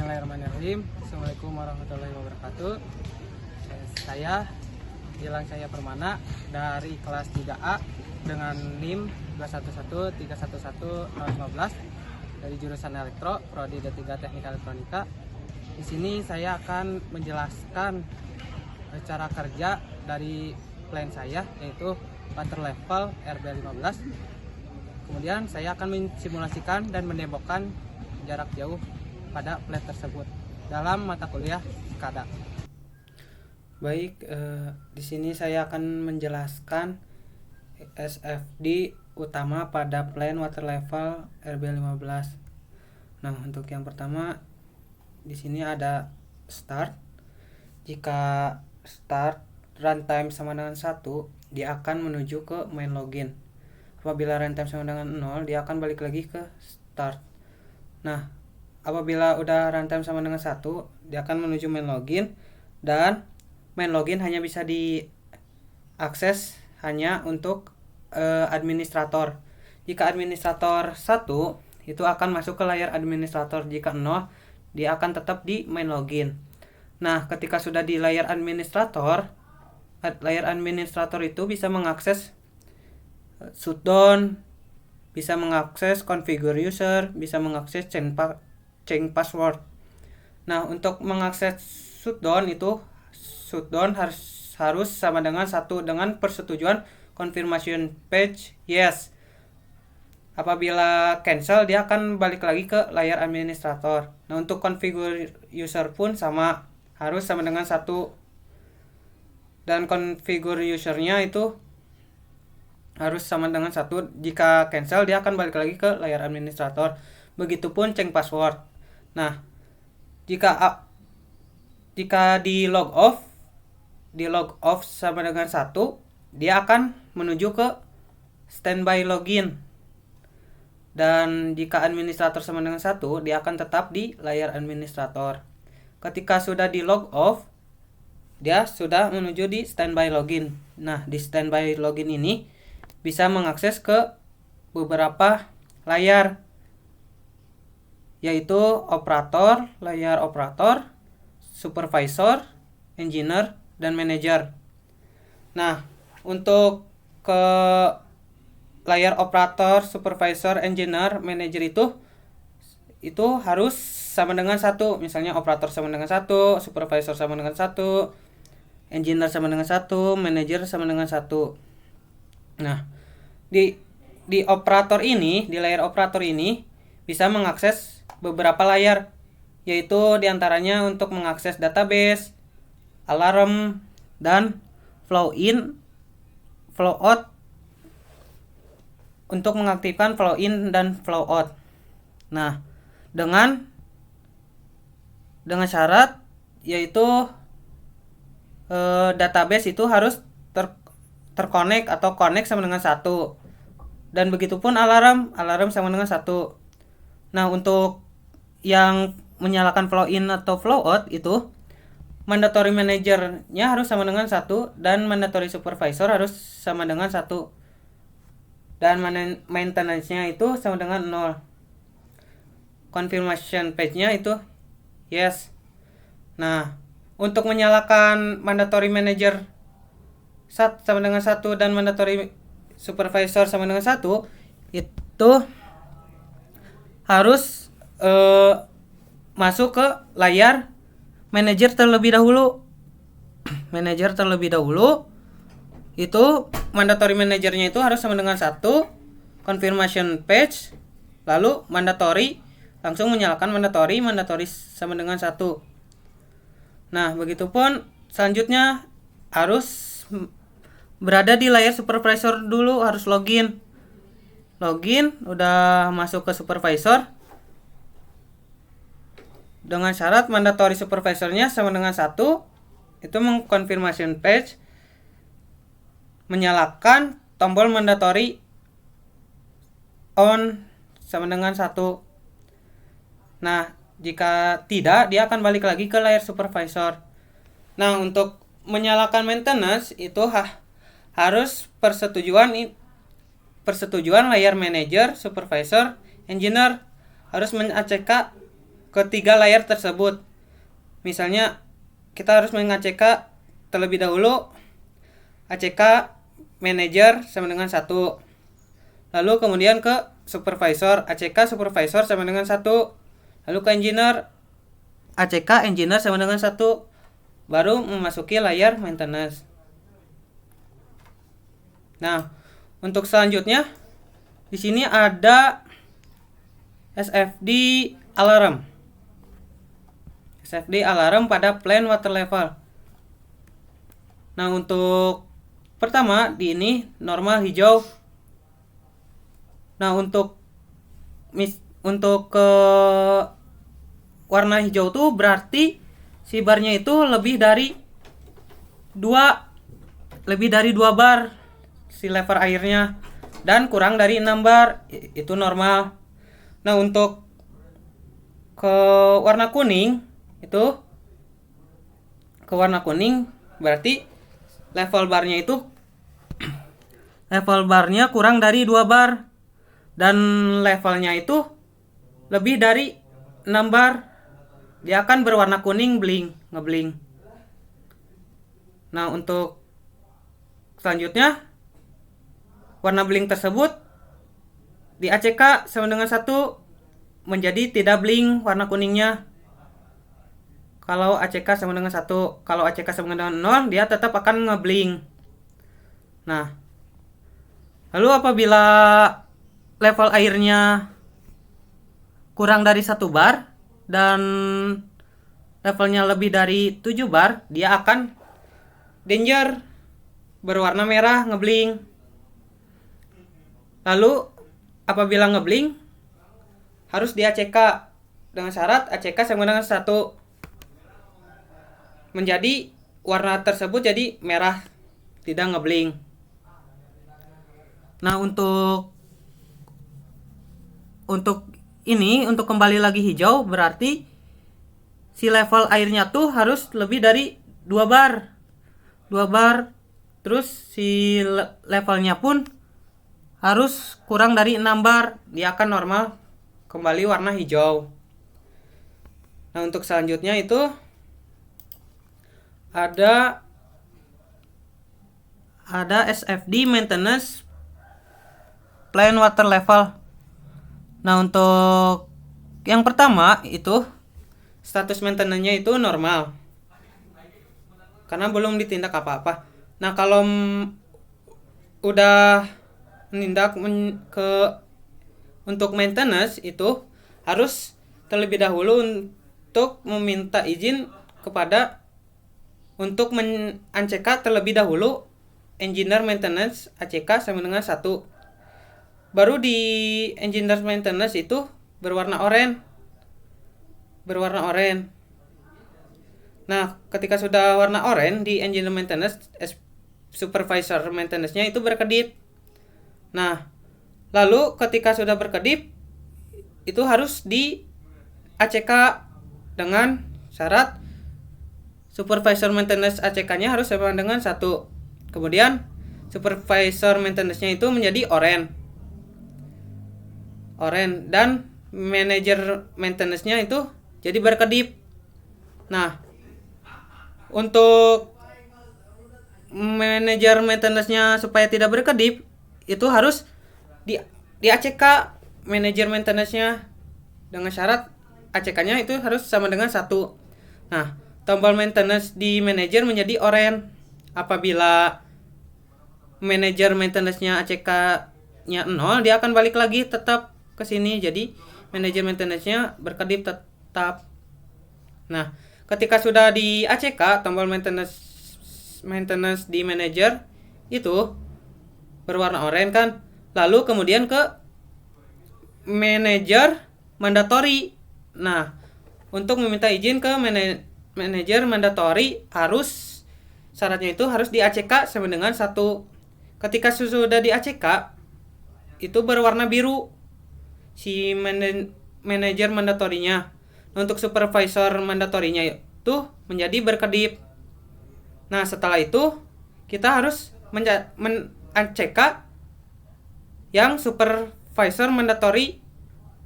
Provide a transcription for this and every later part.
Bismillahirrahmanirrahim. Assalamualaikum warahmatullahi wabarakatuh. Saya Gilang Saya Permana dari kelas 3A dengan NIM 21131115 dari jurusan Elektro, Prodi D3 Teknik Elektronika. Di sini saya akan menjelaskan cara kerja dari plan saya, yaitu water level RB15. Kemudian saya akan mensimulasikan dan mendemokkan jarak jauh pada plat tersebut dalam mata kuliah SCADA. Baik, di sini saya akan menjelaskan SFD utama pada plan water level RB15. Nah, untuk yang pertama di sini ada start. Jika start runtime sama dengan 1, dia akan menuju ke main login. Apabila runtime sama dengan 0, dia akan balik lagi ke start. Nah, apabila udah runtime sama dengan 1, dia akan menuju main login, dan main login hanya bisa diakses hanya untuk administrator. Jika administrator 1, itu akan masuk ke layar administrator. Jika 0, dia akan tetap di main login. Nah, ketika sudah di layar administrator itu bisa mengakses shutdown, bisa mengakses configure user, bisa mengakses change password. Nah, untuk mengakses shutdown harus sama dengan 1 dengan persetujuan confirmation page yes. Apabila cancel, dia akan balik lagi ke layar administrator. Nah, untuk configure user pun sama, harus sama dengan 1. Dan configure usernya itu harus sama dengan 1. Jika cancel, dia akan balik lagi ke layar administrator. Begitupun change password. Nah, jika di log off sama dengan 1, dia akan menuju ke standby login. Dan jika administrator sama dengan 1, dia akan tetap di layar administrator. Ketika sudah di log off, dia sudah menuju di standby login. Nah, di standby login ini bisa mengakses ke beberapa layar, yaitu operator, layar operator, supervisor, engineer, dan manager. Nah, untuk ke layar operator, supervisor, engineer, manager itu harus sama dengan 1. Misalnya operator sama dengan 1, supervisor sama dengan 1, engineer sama dengan 1, manager sama dengan 1. Nah, di operator ini, di layar operator ini bisa mengakses beberapa layar, yaitu diantaranya untuk mengakses database, alarm, dan flow in, flow out, untuk mengaktifkan flow in dan flow out. Nah, dengan syarat yaitu database itu harus terkonek atau connect sama dengan 1, dan begitupun alarm sama dengan 1. Nah, untuk yang menyalakan flow in atau flow out itu mandatory manajernya harus sama dengan 1, dan mandatory supervisor harus sama dengan 1, dan maintenance-nya itu sama dengan 0. Confirmation page-nya itu yes. Nah, untuk menyalakan mandatory manager sama dengan 1 dan mandatory supervisor sama dengan 1, itu harus masuk ke layar manager terlebih dahulu. Manager terlebih dahulu itu mandatory manajernya itu harus sama dengan 1, confirmation page, lalu mandatory, langsung menyalakan mandatory sama dengan 1. Nah, begitupun selanjutnya harus berada di layar supervisor dulu, harus login, udah masuk ke supervisor, dengan syarat mandatory supervisornya sama dengan 1, itu mengkonfirmation page, menyalakan tombol mandatory on sama dengan 1. Nah, jika tidak, dia akan balik lagi ke layar supervisor. Nah, untuk menyalakan maintenance itu harus persetujuan layar manager, supervisor, engineer, harus men-ACK ketiga layar tersebut. Misalnya kita harus meng-ACK terlebih dahulu ACK manager sama dengan 1. Lalu kemudian ke supervisor, ACK supervisor sama dengan 1. Lalu ke engineer, ACK engineer sama dengan 1. Baru memasuki layar maintenance. Nah, untuk selanjutnya di sini ada SFD alarm. SFD alarm pada plan water level. Nah, untuk pertama di ini normal hijau. Nah, untuk ke warna hijau tuh berarti si barnya itu lebih dari 2 bar si level airnya dan kurang dari 6 bar, itu normal. Nah, untuk ke warna kuning itu ke warna kuning berarti level barnya kurang dari 2 bar dan levelnya itu lebih dari 6 bar. Dia akan berwarna kuning ngeblink. Nah, untuk selanjutnya warna blink tersebut di ACK sama dengan 1 menjadi tidak blink warna kuningnya. Kalau ACK sama dengan 1, kalau ACK sama dengan 0 dia tetap akan ngeblink. Nah, lalu apabila level airnya kurang dari 1 bar dan levelnya lebih dari 7 bar, dia akan danger berwarna merah ngeblink. Lalu apabila ngeblink harus di ACK dengan syarat ACK sama dengan 1. Menjadi warna tersebut jadi merah, tidak ngeblink. Nah, untuk kembali lagi hijau berarti si level airnya tuh harus lebih dari 2 bar. Terus si levelnya pun harus kurang dari 6 bar. Dia akan normal kembali warna hijau. Nah, untuk selanjutnya itu ada SFD maintenance plan water level. Nah, untuk yang pertama itu status maintenance-nya itu normal karena belum ditindak apa-apa. Nah, kalau udah menindak untuk maintenance itu harus terlebih dahulu untuk meminta izin kepada untuk men-ACK terlebih dahulu engineer maintenance ACK sama dengan 1. Baru di engineer maintenance itu berwarna oranye. Nah, ketika sudah warna oranye di engineer maintenance, supervisor maintenance-nya itu berkedip. Nah, lalu ketika sudah berkedip itu harus di ACK dengan syarat supervisor maintenance ACK-nya harus sama dengan 1. Kemudian supervisor maintenance-nya itu menjadi oranye dan manager maintenance-nya itu jadi berkedip. Nah, untuk manager maintenance-nya supaya tidak berkedip itu harus di ACK manager maintenance-nya dengan syarat ACK-nya itu harus sama dengan 1. Nah, tombol maintenance di manager menjadi oranye. Apabila manager maintenance-nya ACK-nya 0, dia akan balik lagi tetap ke sini. Jadi manager maintenance-nya berkedip tetap. Nah, ketika sudah di ACK tombol maintenance di manager itu berwarna oranye kan. Lalu kemudian ke manager mandatory. Nah, untuk meminta izin ke manager mandatory harus syaratnya itu harus di ACK sama dengan 1. Ketika sudah di ACK itu berwarna biru si manager mandatorinya. Untuk supervisor mandatorinya itu menjadi berkedip. Nah, setelah itu kita harus men-ACK yang supervisor mandatory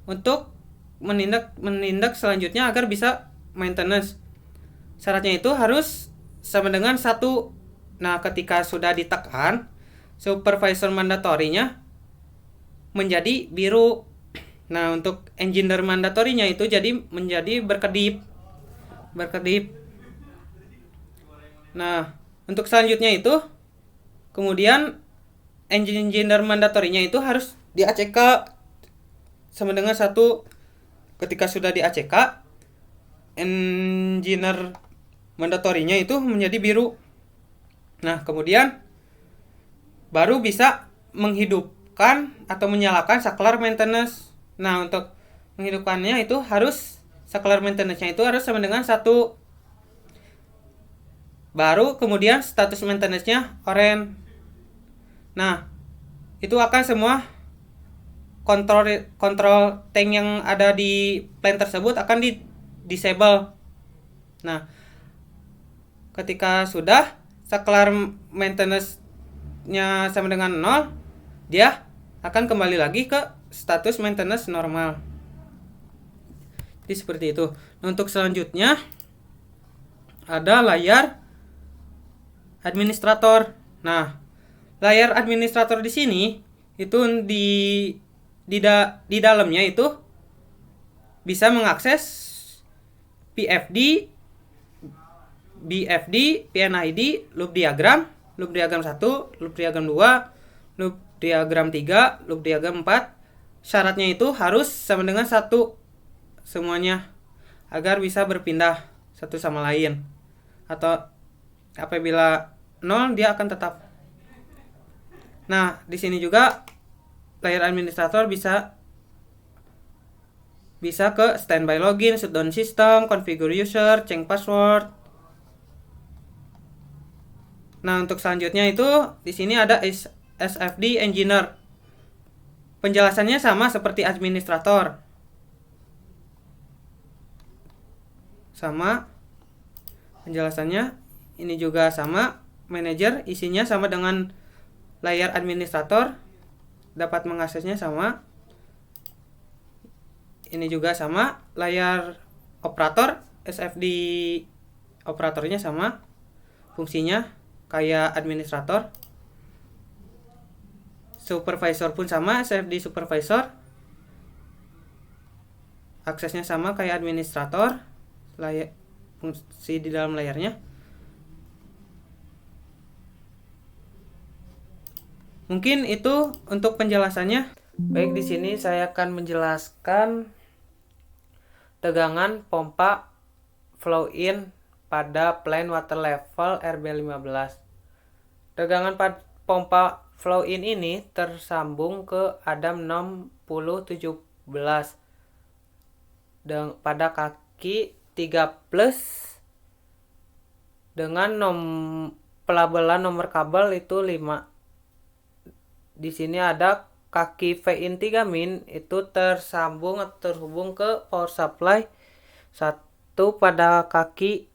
untuk menindak selanjutnya agar bisa maintenance. Syaratnya itu harus sama dengan 1. Nah, ketika sudah ditekan, supervisor mandatorinya menjadi biru. Nah, untuk engineer mandatorinya itu menjadi berkedip. Nah, untuk selanjutnya itu kemudian engineer mandatorinya itu harus di ACK sama dengan 1. Ketika sudah di ACK, engineer mandatorinya itu menjadi biru. Nah, kemudian baru bisa menghidupkan atau menyalakan saklar maintenance. Nah, untuk menghidupkannya itu harus saklar maintenance-nya itu harus sama dengan 1. Baru kemudian status maintenance-nya orange. Nah, itu akan semua kontrol tank yang ada di plane tersebut akan di disable. Nah, ketika sudah saklar maintenance-nya sama dengan 0, dia akan kembali lagi ke status maintenance normal. Jadi seperti itu. Nah, untuk selanjutnya ada layar administrator. Nah, layar administrator di sini itu di dalamnya itu bisa mengakses PFD, BFD, PNID, loop diagram 1, loop diagram 2, loop diagram 3, loop diagram 4. Syaratnya itu harus sama dengan 1 semuanya agar bisa berpindah satu sama lain. Atau apabila 0 dia akan tetap. Nah, di sini juga layar administrator bisa ke standby login, shutdown system, configure user, change password. Nah, untuk selanjutnya itu di sini ada SFD engineer. Penjelasannya sama seperti administrator. Sama penjelasannya, ini juga sama. Manager isinya sama dengan layar administrator, dapat mengaksesnya sama. Ini juga sama. Layar operator, SFD operatornya sama, fungsinya kayak administrator. Supervisor pun sama, SFD supervisor, aksesnya sama kayak administrator, fungsi di dalam layarnya. Mungkin itu untuk penjelasannya. Baik, di sini saya akan menjelaskan tegangan pompa flow in pada plane water level RB15. Tegangan pompa flow in ini tersambung ke Adam 6017 pada kaki 3+ dengan pelabelan nomor kabel itu 5. Di sini ada kaki V-in 3 min itu terhubung ke power supply 1 pada kaki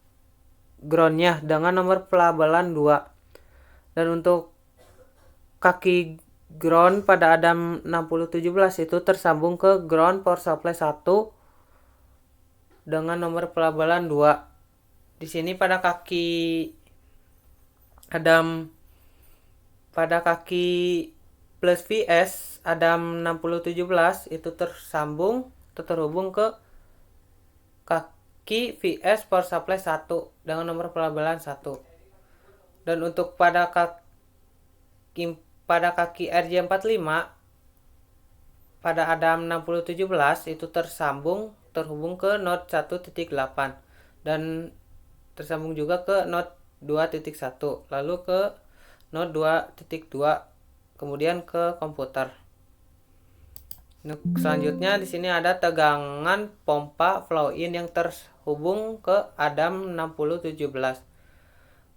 groundnya dengan nomor pelabelan 2. Dan untuk kaki ground pada Adam 6017 itu tersambung ke ground power supply 1 dengan nomor pelabelan 2. Di sini pada kaki plus VS Adam 6017 itu terhubung ke kaki VS power supply 1 dengan nomor pelabelan 1. Dan untuk pada kaki RJ45 pada Adam 6017 itu terhubung ke node 1.8 dan tersambung juga ke node 2.1, lalu ke node 2.2, kemudian ke komputer. Selanjutnya di sini ada tegangan pompa flow in yang terhubung ke Adam 6017.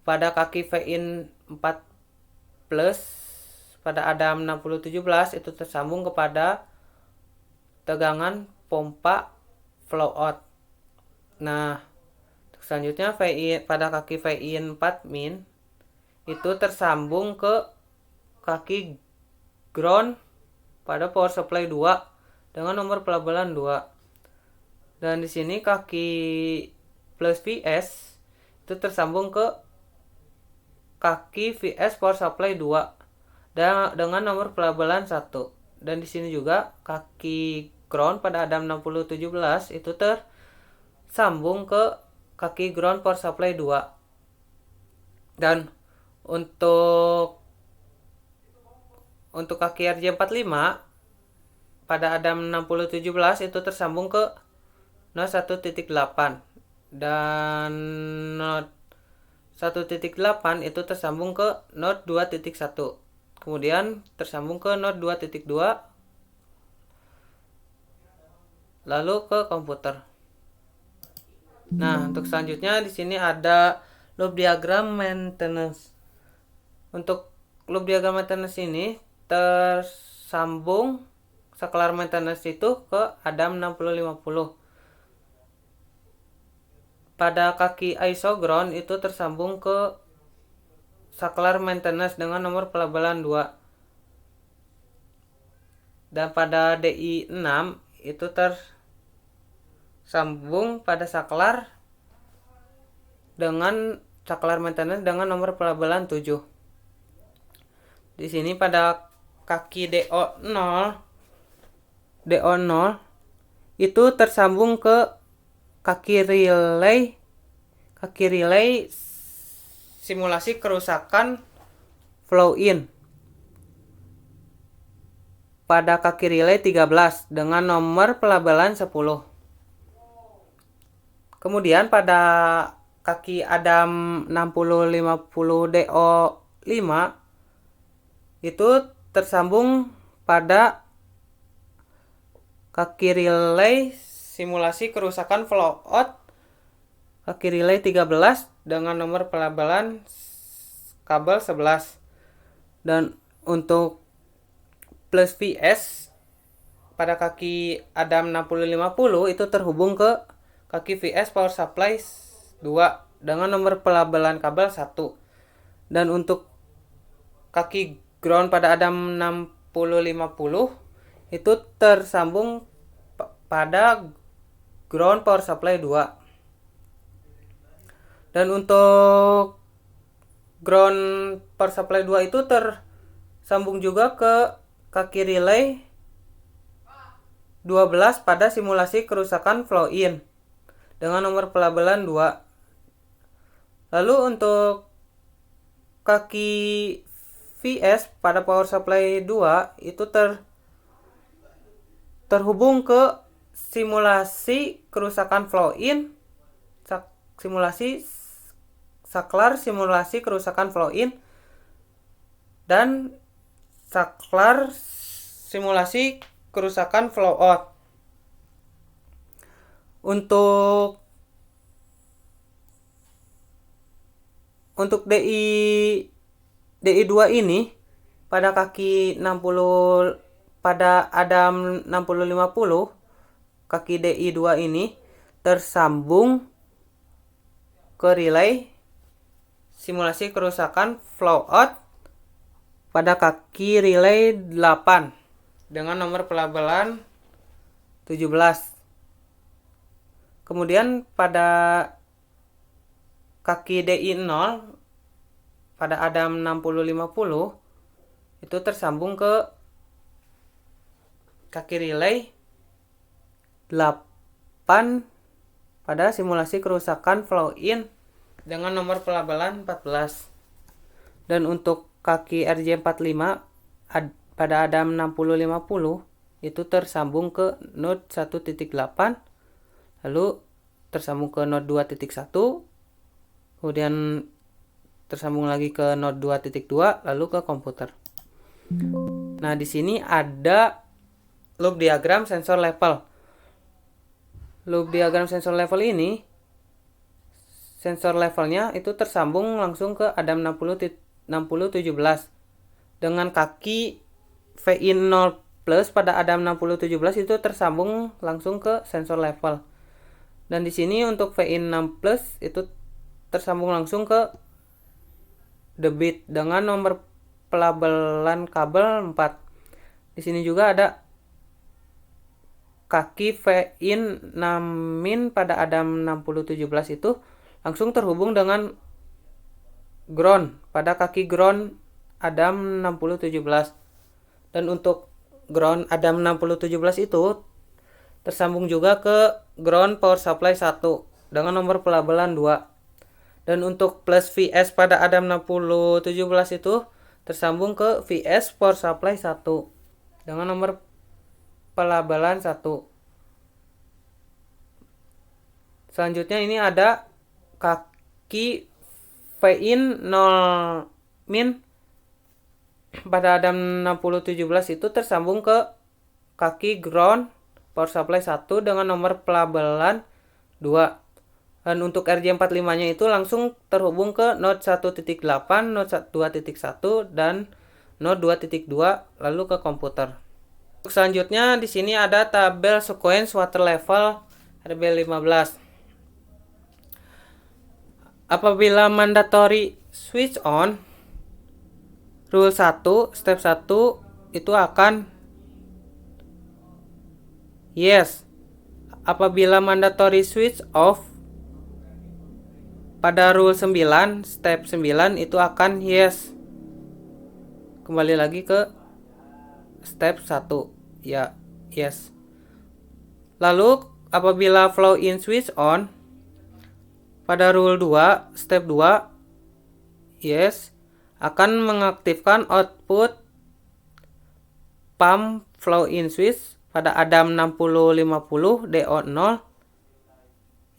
Pada kaki V-in 4+ pada Adam 6017 itu tersambung kepada tegangan pompa flow out. Nah, selanjutnya pada kaki V-in 4 min itu tersambung ke kaki ground pada power supply 2 dengan nomor pelabelan 2. Dan di sini kaki plus VS itu tersambung ke kaki VS power supply 2 dan dengan nomor pelabelan 1. Dan di sini juga kaki ground pada Adam 6017 itu tersambung ke kaki ground power supply 2. Dan untuk kaki RJ45 pada Adam 6017 itu tersambung ke node 1.8 dan node 1.8 itu tersambung ke node 2.1. Kemudian tersambung ke node 2.2 lalu ke komputer. Nah, untuk selanjutnya di sini ada loop diagram maintenance. Untuk loop diagram maintenance ini tersambung saklar maintenance itu ke Adam 6050. Pada kaki ISO ground itu tersambung ke saklar maintenance dengan nomor pelabelan 2. Dan pada DI 6 itu tersambung pada saklar dengan saklar maintenance dengan nomor pelabelan 7. Di sini pada kaki DO0 itu tersambung ke kaki relay simulasi kerusakan flow in pada kaki relay 13 dengan nomor pelabelan 10. Kemudian pada kaki Adam 6050 DO5 itu tersambung pada kaki relay simulasi kerusakan flow out kaki relay 13 dengan nomor pelabelan kabel 11. Dan untuk plus VS pada kaki Adam 6050 itu terhubung ke kaki VS power supply 2 dengan nomor pelabelan kabel 1. Dan untuk kaki ground pada Adam 6050 itu tersambung pada ground power supply 2. Dan untuk ground power supply 2 itu tersambung juga ke kaki relay 12 pada simulasi kerusakan flow in dengan nomor pelabelan 2. Lalu untuk kaki VS pada power supply 2 itu terhubung ke simulasi kerusakan flow in, saklar simulasi kerusakan flow in, dan saklar simulasi kerusakan flow out. Untuk DI2 ini pada kaki 60 pada Adam 6050 kaki DI2 ini tersambung ke relay simulasi kerusakan flow out pada kaki relay 8 dengan nomor pelabelan 17. Kemudian pada kaki DI0 pada Adam 6050 itu tersambung ke kaki relay 8 pada simulasi kerusakan flow in dengan nomor pelabelan 14. Dan untuk kaki RJ45 pada Adam 6050 itu tersambung ke node 1.8, lalu tersambung ke node 2.1, kemudian tersambung lagi ke node 2.2, lalu ke komputer. Nah, di sini ada loop diagram sensor level. Loop diagram sensor level ini, sensor levelnya itu tersambung langsung ke Adam 6017 dengan kaki VI0 plus pada Adam 6017 itu tersambung langsung ke sensor level. Dan di sini untuk VI6 plus itu tersambung langsung ke debit dengan nomor pelabelan kabel 4. Di sini juga ada kaki Vin 6min pada Adam 6017 itu langsung terhubung dengan ground pada kaki ground Adam 6017. Dan untuk ground Adam 6017 itu tersambung juga ke ground power supply 1 dengan nomor pelabelan 2. Dan untuk plus VS pada Adam 6017 itu tersambung ke VS power supply 1 dengan nomor pelabelan 1. Selanjutnya ini ada kaki Vin 0 min pada Adam 6017 itu tersambung ke kaki ground power supply 1 dengan nomor pelabelan 2. Dan untuk RJ45 nya itu langsung terhubung ke node 1.8, node 2.1 dan node 2.2 lalu ke komputer. Selanjutnya di sini ada tabel sequence water level RB15. Apabila mandatory switch on, rule 1 step 1 itu akan yes. Apabila mandatory switch off, pada rule 9 step 9 itu akan yes. Kembali lagi ke step 1 ya yes. Lalu apabila flow in switch on, pada rule 2 step 2 yes, akan mengaktifkan output pump flow in switch pada Adam 6050 DO0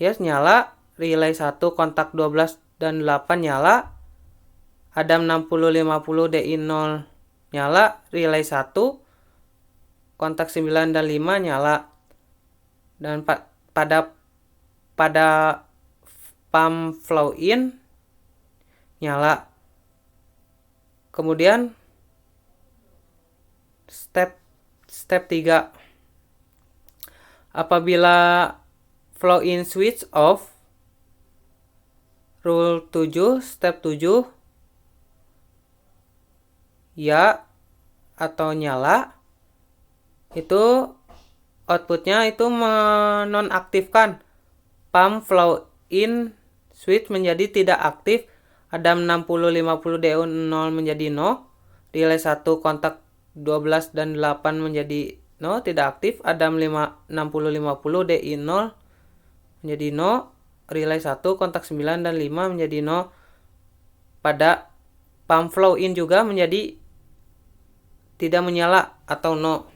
yes nyala, relay 1 kontak 12 dan 8 nyala, Adam 6050 DI0 nyala, relay 1 kontak 9 dan 5 nyala. Dan pada pump flow in nyala. Kemudian step 3, apabila flow in switch off, rule 7 step 7 ya atau nyala, itu outputnya itu menonaktifkan pump flow in switch menjadi tidak aktif, Adam 6050 DO0 menjadi no, relay 1 kontak 12 dan 8 menjadi no tidak aktif, Adam 6050 DI0 menjadi no, relay 1 kontak 9 dan 5 menjadi no. Pada pump flow in juga menjadi tidak menyala atau no.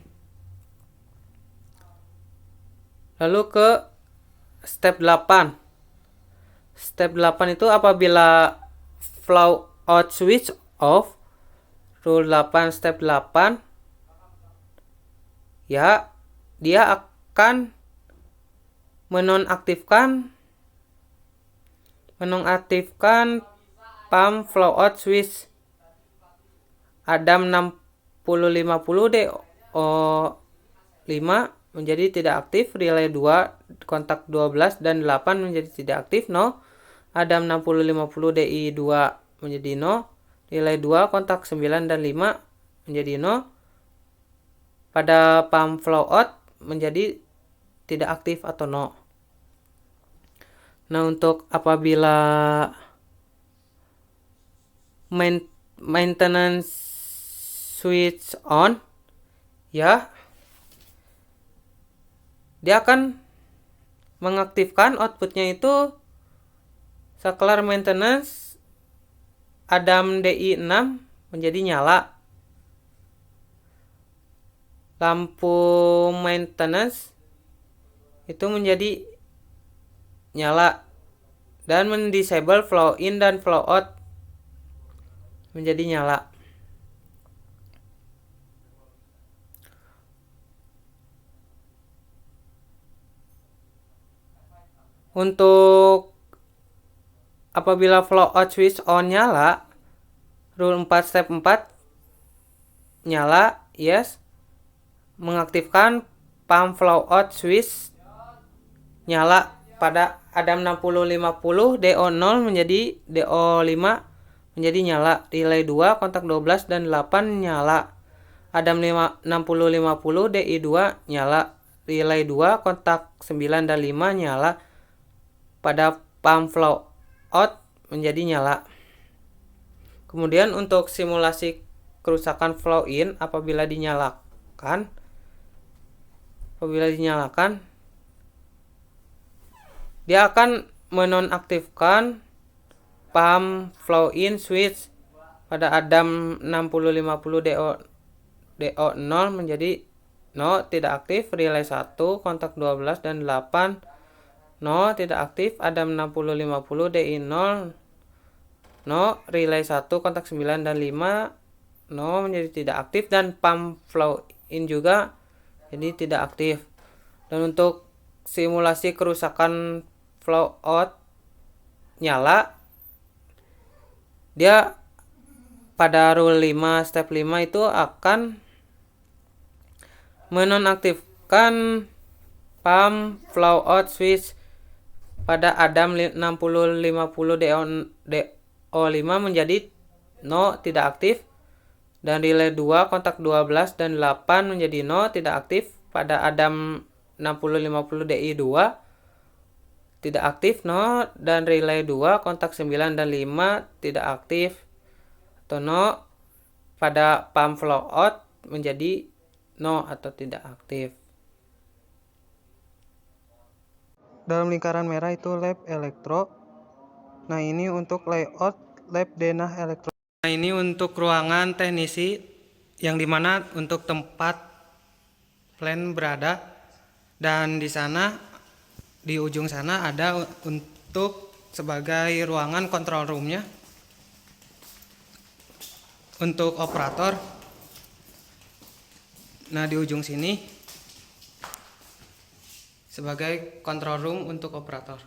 Lalu ke step 8. Step 8 itu apabila flow out switch off, rule 8 step 8 ya dia akan menonaktifkan pump flow out switch Adam 6050 DO5 menjadi tidak aktif, relay 2 kontak 12 dan 8 menjadi tidak aktif no, Adam 6050 DI2 menjadi no, relay 2 kontak 9 dan 5 menjadi no. Pada pump flow out menjadi tidak aktif atau no. Nah, untuk apabila maintenance switch on ya dia akan mengaktifkan outputnya itu saklar maintenance Adam DI6 menjadi nyala, lampu maintenance itu menjadi nyala, dan mendisable flow in dan flow out menjadi nyala. Untuk apabila flow out switch on nyala, rule 4 step 4 nyala yes, mengaktifkan pump flow out switch nyala pada Adam 6050 DO0 menjadi DO5 menjadi nyala, relay 2 kontak 12 dan 8 nyala, Adam 6050 DI2 nyala, relay 2 kontak 9 dan 5 nyala. Pada pump flow out menjadi nyala. Kemudian untuk simulasi kerusakan flow in apabila dinyalakan, dia akan menonaktifkan pump flow in switch pada Adam 6050 DO0 menjadi no, tidak aktif. Relay 1 kontak 12 dan 8 no, tidak aktif. Adam 6050 DI0 no. Relay 1 kontak 9 dan 5 no, menjadi tidak aktif. Dan pump flow in juga jadi tidak aktif. Dan untuk simulasi kerusakan flow out nyala, dia pada rule 5 step 5 itu akan menonaktifkan pump flow out switch pada Adam 6050 DO5 menjadi no, tidak aktif. Dan relay 2 kontak 12 dan 8 menjadi no, tidak aktif. Pada Adam 6050 DI2 tidak aktif no. Dan relay 2 kontak 9 dan 5 tidak aktif atau no. Pada pump flow out menjadi no atau tidak aktif. Dalam lingkaran merah itu lab elektro. Nah, ini untuk layout lab denah elektro. Nah, ini untuk ruangan teknisi yang dimana untuk tempat plan berada, dan di sana di ujung sana ada untuk sebagai ruangan control roomnya untuk operator. Nah, di ujung sini sebagai control room untuk operator.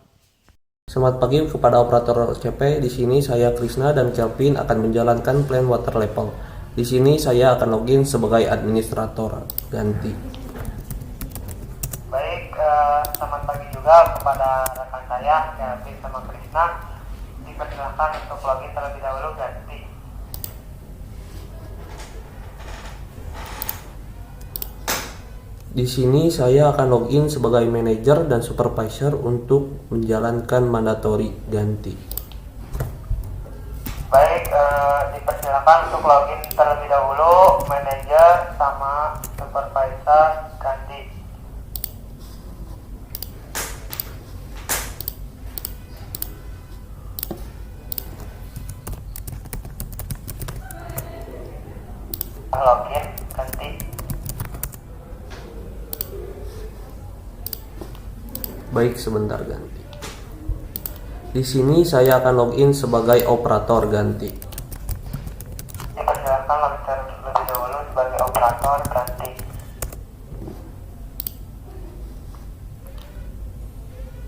Selamat pagi kepada operator CP. Di sini saya Krisna dan Kelvin akan menjalankan plan water level. Di sini saya akan login sebagai administrator ganti. Baik, selamat pagi juga kepada rekan saya Kelvin sama Krisna. Dipersilakan untuk login terlebih dahulu ganti. Di sini saya akan login sebagai manajer dan supervisor untuk menjalankan mandatory ganti. Baik, dipersilakan untuk login terlebih dahulu manajer sama supervisor ganti. Login ganti. Baik, sebentar ganti. Di sini saya akan login sebagai operator ganti. Dipersilakan login terlebih dahulu sebagai operator ganti.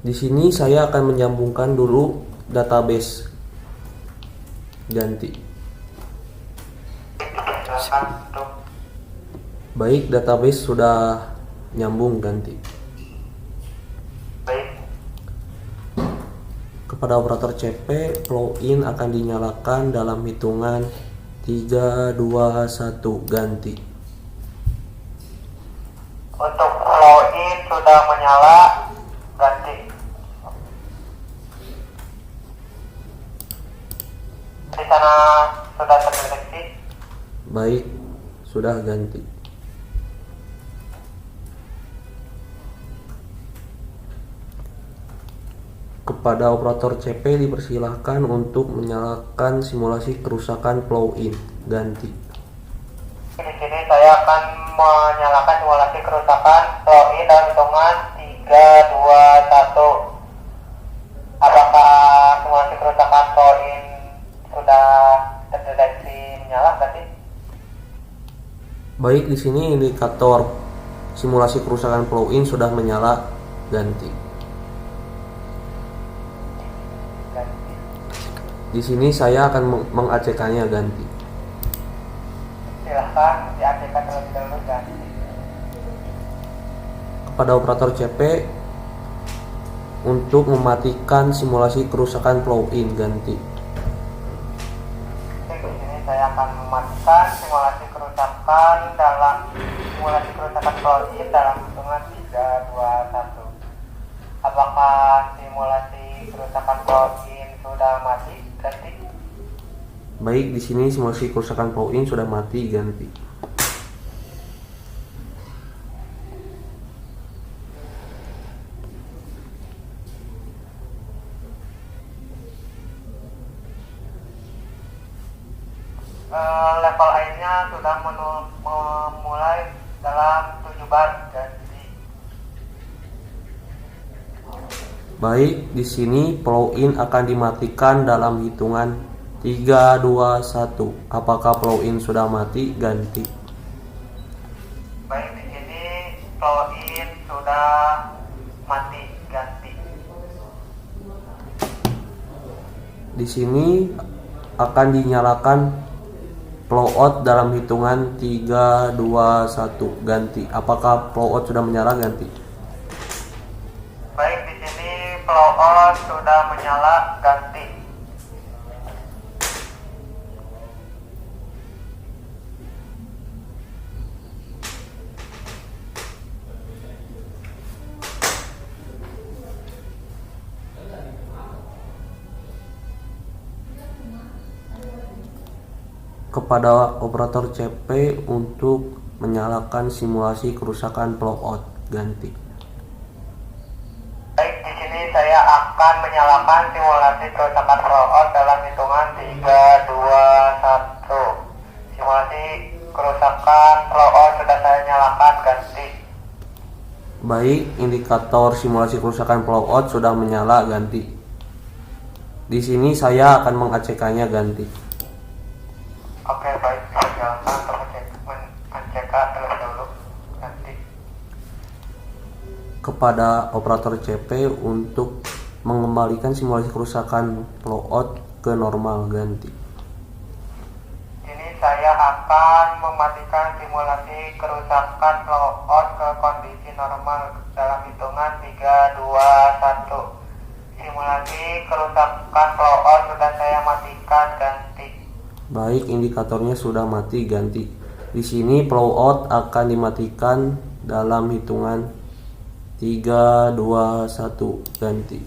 Di sini saya akan menyambungkan dulu database ganti. Dipersilakan untuk Baik, database sudah nyambung ganti. Kepada operator CP, flow in akan dinyalakan dalam hitungan 3, 2, 1 ganti. untuk flow in sudah menyala ganti. Di sana sudah terdeteksi. Baik, sudah ganti. Kepada operator CP dipersilahkan untuk menyalakan simulasi kerusakan flow in ganti. Di sini saya akan menyalakan simulasi kerusakan flow in dalam hitungan 3, 2, 1. Apakah simulasi kerusakan flow in sudah terdeteksi menyala tadi? Baik, di sini indikator simulasi kerusakan flow in sudah menyala ganti. Di sini saya akan meng-ACK-nya ganti. Silahkan di-ACK terlebih dahulu ganti. Kepada operator CP untuk mematikan simulasi kerusakan flow in ganti. Di sini saya akan mematikan simulasi kerusakan flow in dalam hitungan 3, Apakah simulasi kerusakan plugin sudah mati? Ganti. Baik, di sini simulasi kerusakan plugin sudah mati, ganti. Level airnya sudah memulai dalam 7 bar, ganti. Baik, di sini plugin akan dimatikan dalam hitungan 3, 2, 1. Apakah plugin sudah mati? Ganti. Baik, di sini plugin sudah mati, ganti. Di sini akan dinyalakan blowout dalam hitungan 3, 2, 1. Ganti. Apakah blowout sudah menyala? Ganti. Baik, di sini blowout sudah menyala, ganti. Kepada operator CP untuk menyalakan simulasi kerusakan blowout, ganti. Baik, di sini saya akan menyalakan simulasi kerusakan blowout dalam hitungan 3, 2, 1. Simulasi kerusakan blowout sudah saya nyalakan, ganti. Baik, indikator simulasi kerusakan blowout sudah menyala, ganti. Di sini saya akan meng-ACK-nya, ganti. Oke, baik, bisa jalankan untuk mengecek terlebih dahulu, ganti. Kepada operator CP untuk mengembalikan simulasi kerusakan blowout ke normal, ganti. Ini saya akan mematikan simulasi kerusakan blowout ke kondisi normal dalam hitungan 3, 2, 1. Simulasi kerusakan blowout sudah saya matikan, ganti. Baik, indikatornya sudah mati, ganti. Di sini blowout akan dimatikan dalam hitungan 3, 2, 1. Ganti.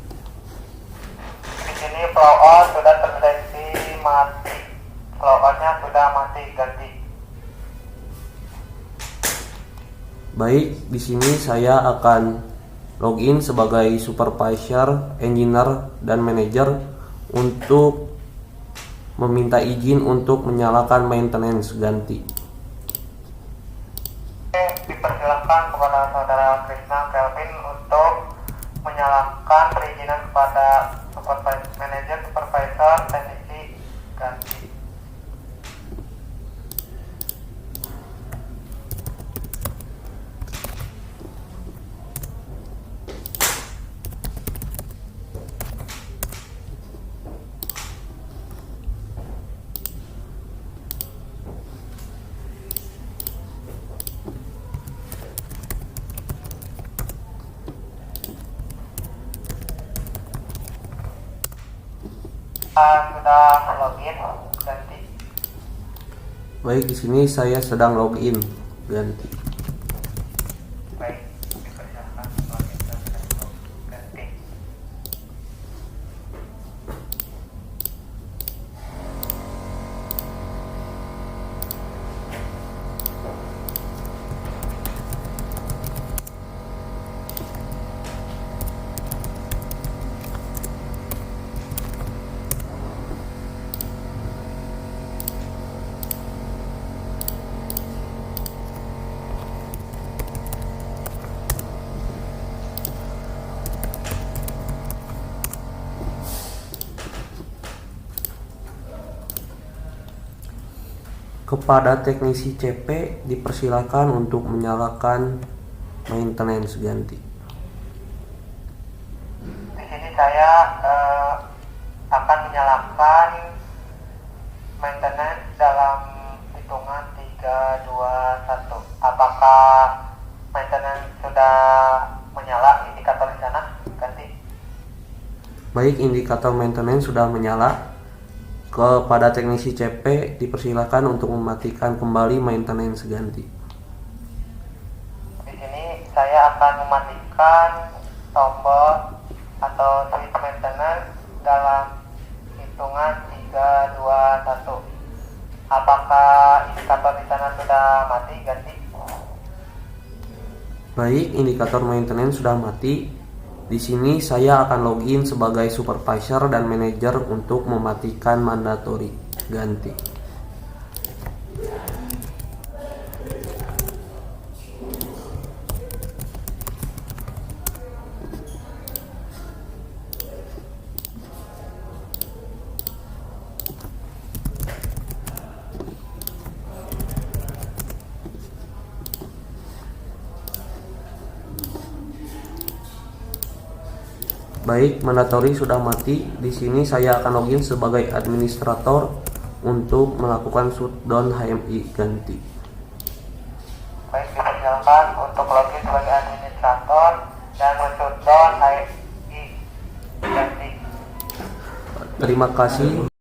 Di sini blowout sudah terdeteksi mati. Blowoutnya sudah mati, ganti. Baik, di sini saya akan login sebagai supervisor, engineer, dan manager untuk meminta izin untuk menyalakan maintenance, ganti. Dipersilakan kepada saudara Krishna Kelvin untuk menyalakan perizinan kepada manajer, supervisor, teknisi, ganti. Sudah login, ganti. Baik, di sini saya sedang login, ganti. Baik, dipersilakan login dan ganti. Kepada teknisi CP dipersilakan untuk menyalakan maintenance, ganti. Di sini saya akan menyalakan maintenance dalam hitungan 3, 2, 1. Apakah maintenance sudah menyala indikator di sana? Ganti. Baik, indikator maintenance sudah menyala. Kepada teknisi CP dipersilakan untuk mematikan kembali maintenance, ganti. Di sini saya akan mematikan tombol atau switch maintenance dalam hitungan 3, 2, 1. Apakah indikator di sana sudah mati? Ganti. Baik, indikator maintenance sudah mati. Di sini saya akan login sebagai supervisor dan manajer untuk mematikan mandatory. Ganti. Baik, mandatory sudah mati. Di sini saya akan login sebagai administrator untuk melakukan shutdown HMI. Ganti. Baik, dipersilakan untuk login sebagai administrator dan men-shutdown HMI. Ganti. Terima kasih.